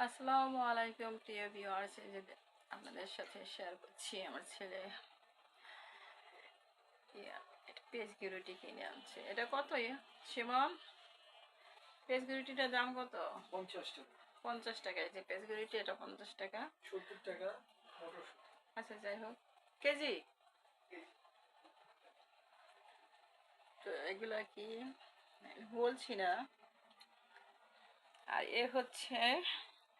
আসসালামু আলাইকুম প্রিয় ভিউয়ার্স, এই যে আপনাদের সাথে শেয়ার করছি আমার ছেলে এটা পেজকি রুটি কিনে আনছে। এটা কত শিমন? পেজকি রুটিটার দাম কত? 50 টাকা। 50 টাকা। এই যে পেজকি রুটি, এটা 50 টাকা। 70 টাকা মটরশুঁটি। আচ্ছা, যাই হোক, কেজি। তো এগুলো কি বলছি না। আর এ হচ্ছে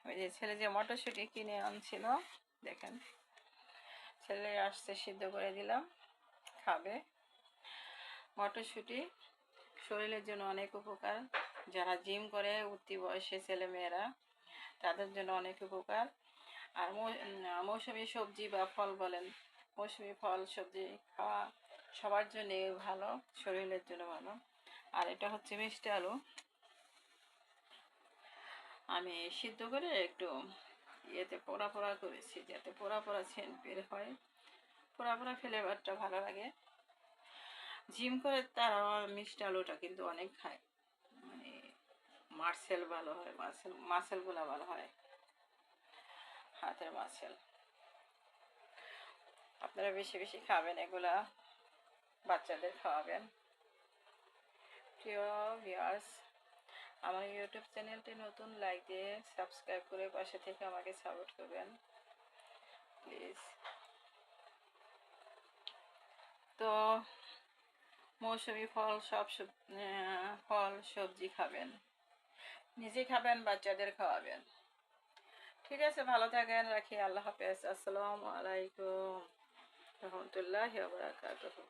ওই যে ছেলে যে মটরশুঁটি কিনে আনছিল, দেখেন ছেলে আসছে, সিদ্ধ করে দিলাম, খাবে। মটরশুঁটি শরীরের জন্য অনেক উপকার। যারা জিম করে উঠতি বয়সে ছেলে মেয়েরা, তাদের জন্য অনেক উপকার। আর মৌসুমি সবজি বা ফল বলেন, মৌসুমি ফল সবজি খাওয়া সবার জন্য ভালো, শরীরের জন্য ভালো। আর এটা হচ্ছে মিষ্টি আলু, আমি সিদ্ধ করে একটু ইয়েতে পোড়া পোড়া করেছি, যাতে পোড়া পোড়া সেন্ট বের হয়, পোড়া পোড়া ফ্লেভারটা ভালো লাগে। জিম করে তারা মিষ্টি আলুটা কিন্তু অনেক খায়, মানে মাসেল ভালো হয়, মাসেলগুলো ভালো হয়, হাতের মাসেল। আপনারা বেশি বেশি খাবেন এগুলা, বাচ্চাদের খাওয়াবেন। প্রিয় ভিউয়ার্স, আমার ইউটিউব চ্যানেলটি নতুন, লাইক দিয়ে সাবস্ক্রাইব করে পাশে থেকে আমাকে সাপোর্ট করবেন প্লিজ। তো মৌসুমি ফল ফল সবজি খাবেন, নিজে খাবেন, বাচ্চাদের খাওয়াবেন। ঠিক আছে, ভালো থাকেন, রাখি, আল্লাহ হাফেজ, আসসালামু আলাইকুম রহমতুল্লাহি ওয়া বারাকাতুহু।